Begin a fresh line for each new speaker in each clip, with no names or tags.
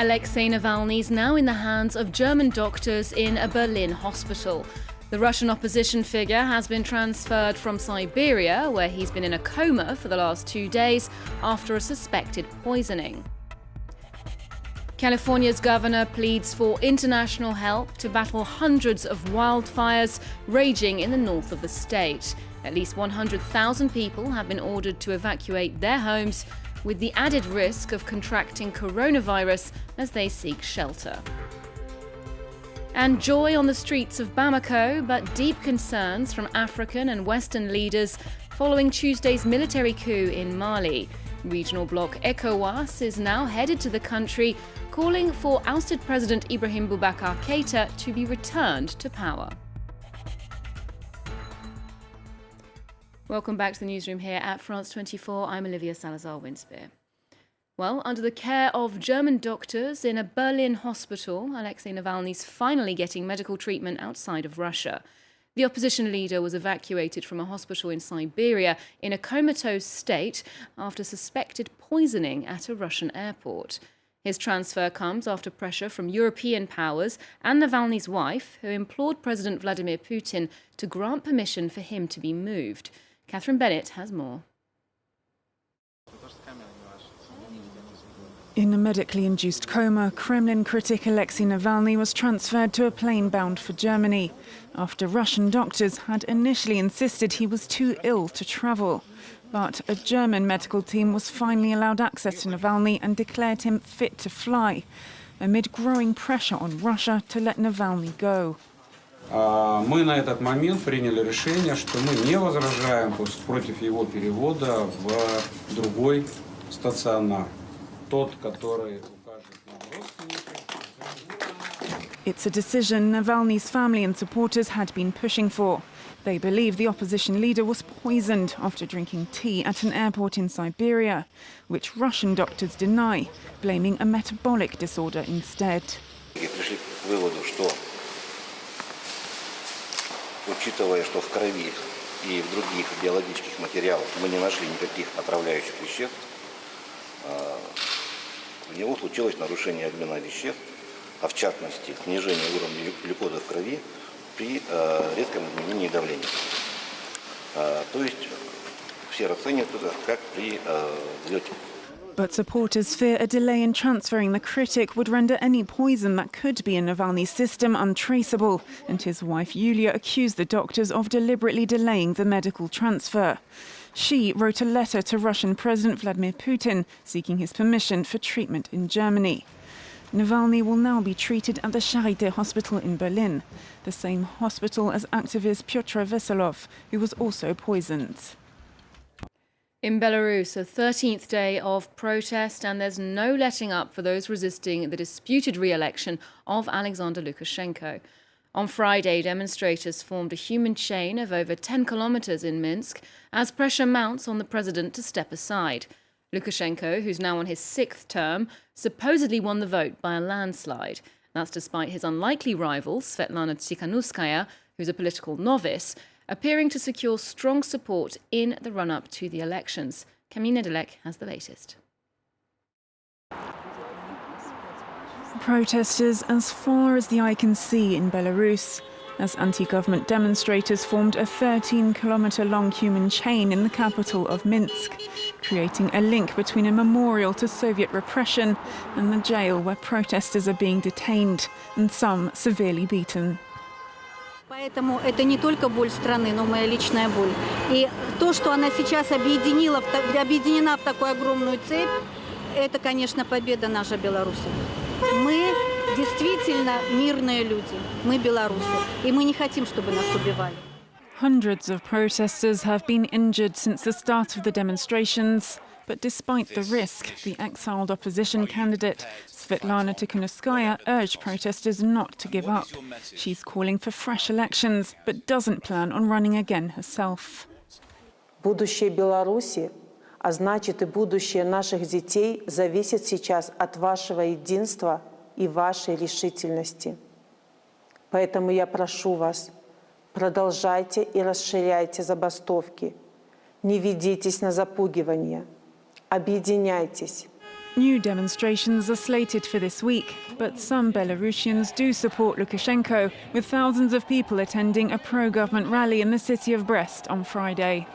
Alexei Navalny is now in the hands of German doctors in a Berlin hospital. The Russian opposition figure has been transferred from Siberia, where he's been in a coma for the last 2 days after a suspected poisoning. California's governor pleads for international help to battle hundreds of wildfires raging in the north of the state. At least 100,000 people have been ordered to evacuate their homes, with the added risk of contracting coronavirus as they seek shelter. And joy on the streets of Bamako, but deep concerns from African and Western leaders following Tuesday's military coup in Mali. Regional bloc ECOWAS is now headed to the country, calling for ousted President Ibrahim Boubacar Keïta to be returned to power. Welcome back to the newsroom here at France 24. I'm Olivia Salazar-Winspear. Well, under the care of German doctors in a Berlin hospital, Alexei Navalny's finally getting medical treatment outside of Russia. The opposition leader was evacuated from a hospital in Siberia in a comatose state after suspected poisoning at a Russian airport. His transfer comes after pressure from European powers and Navalny's wife, who implored President Vladimir Putin to grant permission for him to be moved. Catherine Bennett has more.
In a medically induced coma, Kremlin critic Alexei Navalny was transferred to a plane bound for Germany after Russian doctors had initially insisted he was too ill to travel. But a German medical team was finally allowed access to Navalny and declared him fit to fly, amid growing pressure on Russia to let Navalny go.
Мы на этот момент приняли решение, что мы не возражаем против его перевода в другой стационар. Тот, который укажет нам родственники.
It's a decision Navalny's family and supporters had been pushing for. They believe the opposition leader was poisoned after drinking tea at an airport in Siberia, which Russian doctors deny, blaming a metabolic disorder instead.
Пришли к выводу, что, учитывая, что в крови и в других биологических материалах мы не нашли никаких отравляющих веществ, у него случилось нарушение обмена веществ, а в частности снижение уровня глюкозы в крови при резком изменении давления. То есть все расценивают это как при взлете.
But supporters fear a delay in transferring the critic would render any poison that could be in Navalny's system untraceable, and his wife Yulia accused the doctors of deliberately delaying the medical transfer. She wrote a letter to Russian President Vladimir Putin seeking his permission for treatment in Germany. Navalny will now be treated at the Charité hospital in Berlin, the same hospital as activist Pyotr Veselov, who was also poisoned.
In Belarus, a 13th day of protest, and there's no letting up for those resisting the disputed re-election of Alexander Lukashenko. On Friday, demonstrators formed a human chain of over 10 kilometers in Minsk as pressure mounts on the president to step aside. Lukashenko, who's now on his 6th term, supposedly won the vote by a landslide. That's despite his unlikely rival, Svetlana Tsikhanouskaya, who's a political novice, appearing to secure strong support in the run-up to the elections. Camille Nedelec has the latest.
Protesters as far as the eye can see in Belarus, as anti-government demonstrators formed a 13-kilometre-long human chain in the capital of Minsk, creating a link between a memorial to Soviet repression and the jail where protesters are being detained and some severely beaten.
Поэтому это не только боль страны, но моя личная боль. И то, что она сейчас объединена в такую огромную цепь, это, конечно, победа наша белорусов. Мы действительно мирные люди, мы белорусы, и мы не хотим, чтобы нас убивали.
Hundreds of protesters have been injured since the start of the demonstrations. But despite the risk, the exiled opposition candidate Svetlana Tsikhanouskaya urged protesters not to give up. She's calling for fresh elections, but doesn't plan on running again herself.
Будущее Беларуси, а значит и будущее наших детей, зависит сейчас от вашего единства и вашей решительности. Поэтому я прошу вас, продолжайте и расширяйте забастовки. Не ведитесь на запугивание. Объединяйтесь.
New demonstrations are slated for this week, but some Belarusians do support Lukashenko, with thousands of people attending a pro-government rally in the city of Brest on Friday.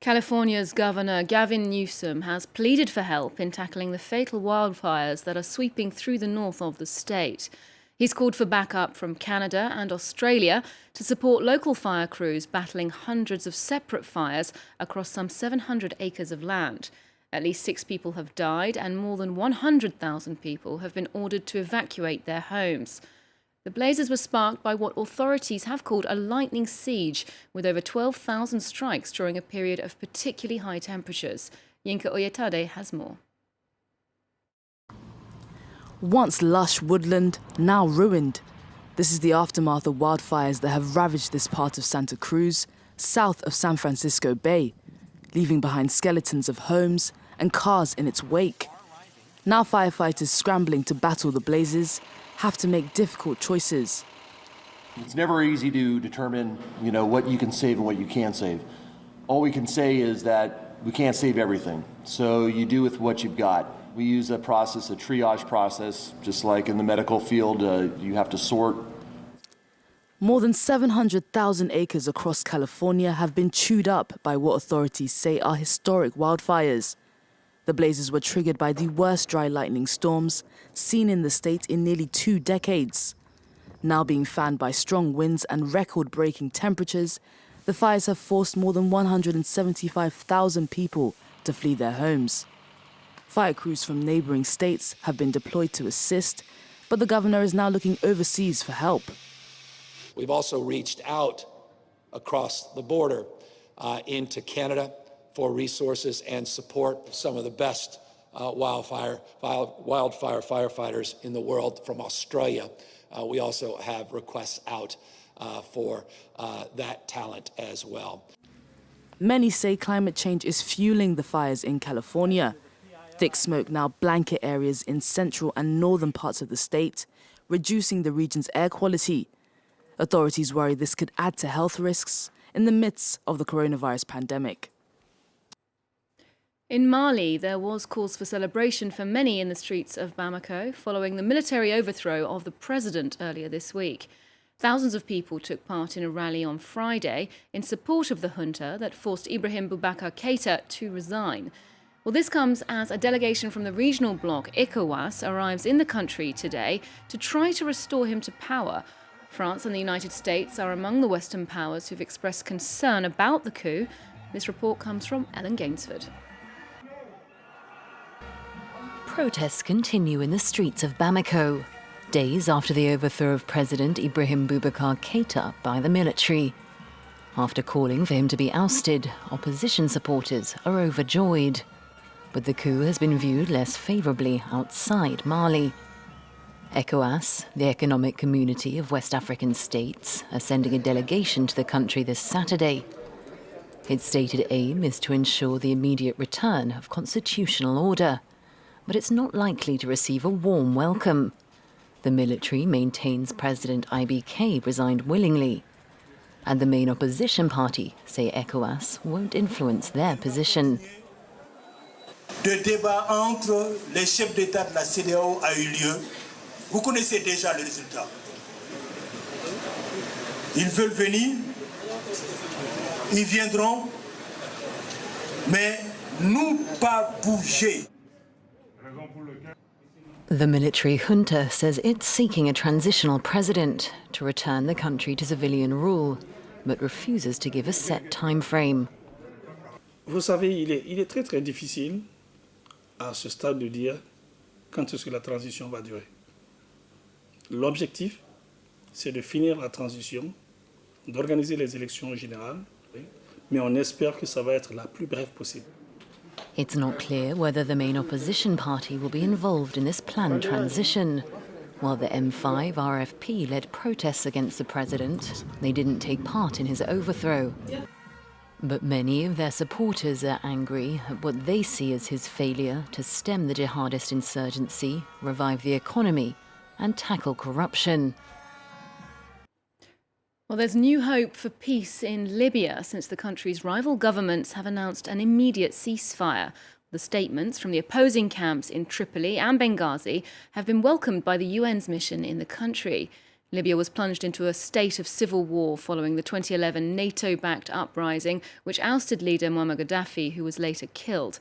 California's Governor Gavin Newsom has pleaded for help in tackling the fatal wildfires that are sweeping through the north of the state. He's called for backup from Canada and Australia to support local fire crews battling hundreds of separate fires across some 700 acres of land. At least 6 people have died and more than 100,000 people have been ordered to evacuate their homes. The blazes were sparked by what authorities have called a lightning siege, with over 12,000 strikes during a period of particularly high temperatures. Yinka Oyetade has more.
Once lush woodland, now ruined. This is the aftermath of wildfires that have ravaged this part of Santa Cruz, south of San Francisco Bay, leaving behind skeletons of homes and cars in its wake. Now firefighters scrambling to battle the blazes have to make difficult choices.
It's never easy to determine, what you can save and what you can't save. All we can say is that we can't save everything. So you do with what you've got. We use a process, a triage process, just like in the medical field, you have to sort.
More than 700,000 acres across California have been chewed up by what authorities say are historic wildfires. The blazes were triggered by the worst dry lightning storms seen in the state in nearly 2 decades. Now being fanned by strong winds and record-breaking temperatures, the fires have forced more than 175,000 people to flee their homes. Fire crews from neighboring states have been deployed to assist, but the governor is now looking overseas for help.
We've also reached out across the border into Canada for resources and support. Some of the best wildfire firefighters in the world from Australia. We also have requests out for that talent as well.
Many say climate change is fueling the fires in California. Thick smoke now blanket areas in central and northern parts of the state, reducing the region's air quality. Authorities worry this could add to health risks in the midst of the coronavirus pandemic.
In Mali, there was cause for celebration for many in the streets of Bamako following the military overthrow of the president earlier this week. Thousands of people took part in a rally on Friday in support of the junta that forced Ibrahim Boubacar Keïta to resign. Well, this comes as a delegation from the regional bloc ECOWAS arrives in the country today to try to restore him to power. France and the United States are among the Western powers who've expressed concern about the coup. This report comes from Ellen Gainsford.
Protests continue in the streets of Bamako, days after the overthrow of President Ibrahim Boubacar Keïta by the military. After calling for him to be ousted, opposition supporters are overjoyed. But the coup has been viewed less favourably outside Mali. ECOWAS, the Economic Community of West African States, are sending a delegation to the country this Saturday. Its stated aim is to ensure the immediate return of constitutional order, but it's not likely to receive a warm welcome. The military maintains President IBK resigned willingly, and the main opposition party say ECOWAS won't influence their position.
Le débat entre les chefs d'État de la CEDEAO a eu lieu. Vous connaissez déjà le résultat. Ils veulent venir, ils viendront, mais nous pas bouger.
The military junta says it's seeking a transitional president to return the country to civilian rule, but refuses to give a set time frame.
Vous savez, il est très très difficile à ce stade de dire quand est-ce que la transition va durer. L'objectif, c'est de finir la transition, d'organiser les élections générales, mais on espère que ça va être la plus brève possible.
It's not clear whether the main opposition party will be involved in this planned transition. While the M5 RFP led protests against the president, they didn't take part in his overthrow. But many of their supporters are angry at what they see as his failure to stem the jihadist insurgency, revive the economy, and tackle corruption.
Well, there's new hope for peace in Libya since the country's rival governments have announced an immediate ceasefire. The statements from the opposing camps in Tripoli and Benghazi have been welcomed by the UN's mission in the country. Libya was plunged into a state of civil war following the 2011 NATO-backed uprising, which ousted leader Muammar Gaddafi, who was later killed.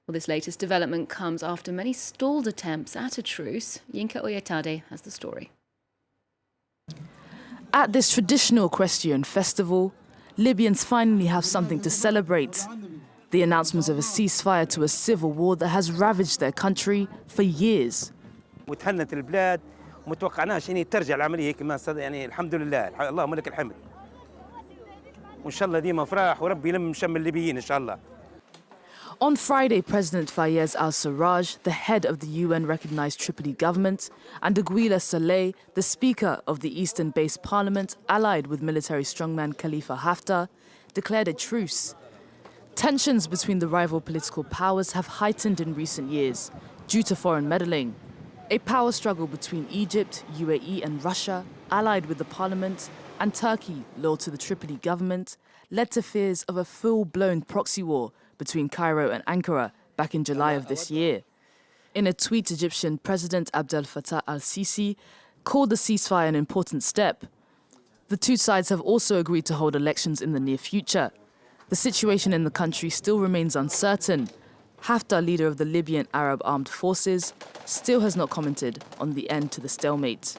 Well, this latest development comes after many stalled attempts at a truce. Yinka Oyetade has the story.
At this traditional equestrian festival, Libyans finally have something to celebrate. The announcement of a ceasefire to a civil war that has ravaged their country for years.
وتهنت البلاد ومتوقعناش اني ترجع العمليه كما يعني الحمد لله اللهم لك الحمد وان شاء الله ديما افراح وربي يلم شم الليبيين ان شاء الله.
On Friday, President Fayez al-Sarraj, the head of the UN-recognized Tripoli government, and Aguila Saleh, the speaker of the eastern-based parliament allied with military strongman Khalifa Haftar, declared a truce. Tensions between the rival political powers have heightened in recent years due to foreign meddling. A power struggle between Egypt, UAE and Russia, allied with the parliament, and Turkey, loyal to the Tripoli government, led to fears of a full-blown proxy war between Cairo and Ankara back in July of this year. In a tweet, Egyptian President Abdel Fattah al-Sisi called the ceasefire an important step. The two sides have also agreed to hold elections in the near future. The situation in the country still remains uncertain. Haftar, leader of the Libyan Arab Armed Forces, still has not commented on the end to the stalemate.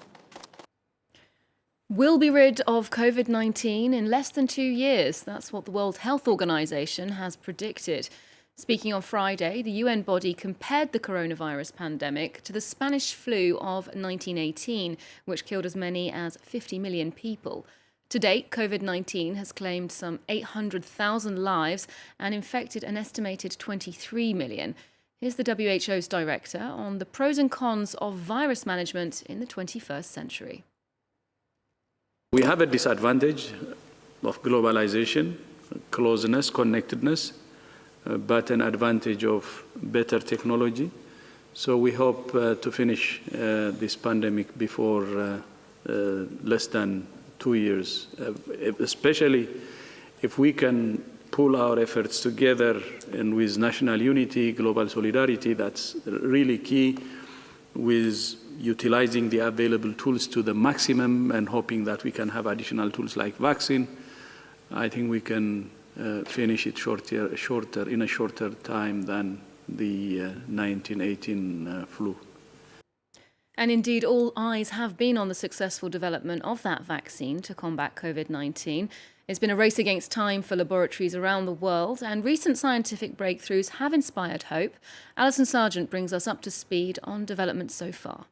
We'll be rid of COVID-19 in less than 2 years. That's what the World Health Organization has predicted. Speaking on Friday, the UN body compared the coronavirus pandemic to the Spanish flu of 1918, which killed as many as 50 million people. To date, COVID-19 has claimed some 800,000 lives and infected an estimated 23 million. Here's the WHO's director on the pros and cons of virus management in the 21st century.
We have a disadvantage of globalization, closeness, connectedness, but an advantage of better technology. So we hope to finish this pandemic before less than 2 years, especially if we can pull our efforts together and with national unity, global solidarity. That's really key, with utilizing the available tools to the maximum and hoping that we can have additional tools like vaccine. I think we can finish it in a shorter time than the 1918 flu.
And indeed, all eyes have been on the successful development of that vaccine to combat COVID-19. It's been a race against time for laboratories around the world, and recent scientific breakthroughs have inspired hope. Alison Sargent brings us up to speed on developments so far.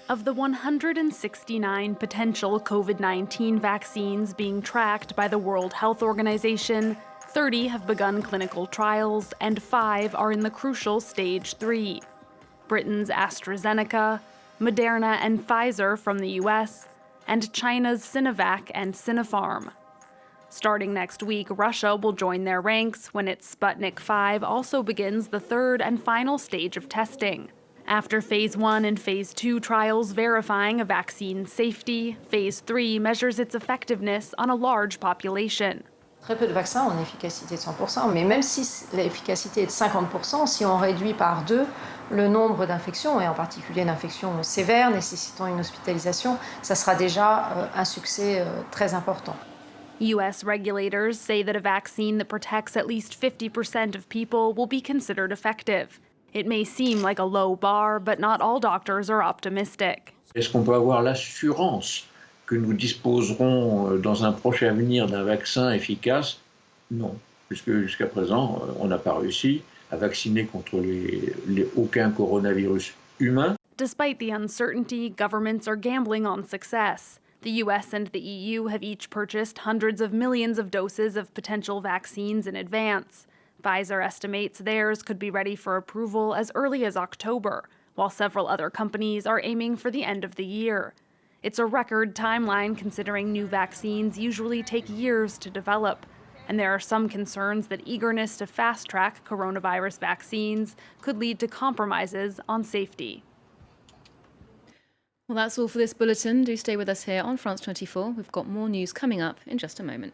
Of the 169 potential COVID-19 vaccines being tracked by the World Health Organization, 30 have begun clinical trials and 5 are in the crucial stage 3. Britain's AstraZeneca, Moderna and Pfizer from the US, and China's Sinovac and Sinopharm. Starting next week, Russia will join their ranks when its Sputnik V also begins the third and final stage of testing. After Phase 1 and Phase 2 trials verifying a vaccine's safety, Phase 3 measures its effectiveness on a large population.
Très peu de vaccins ont une efficacité de 100%, mais même si l'efficacité est de 50%, si on réduit par 2 le nombre d'infections, et en particulier d'infections sévères nécessitant une hospitalisation, ça sera déjà un succès très important.
U.S. regulators say that a vaccine that protects at least 50% of people will be considered effective. It may seem like a low bar, but not all doctors are optimistic.
Est-ce qu'on peut avoir l'assurance que nous disposerons dans un prochain avenir d'un vaccin efficace? Non, puisque jusqu'à présent, on n'a pas réussi à vacciner contre aucun coronavirus humain.
Despite the uncertainty, governments are gambling on success. The US and the EU have each purchased hundreds of millions of doses of potential vaccines in advance. Pfizer estimates theirs could be ready for approval as early as October, while several other companies are aiming for the end of the year. It's a record timeline considering new vaccines usually take years to develop, and there are some concerns that eagerness to fast-track coronavirus vaccines could lead to compromises on safety.
Well, that's all for this bulletin. Do stay with us here on France 24. We've got more news coming up in just a moment.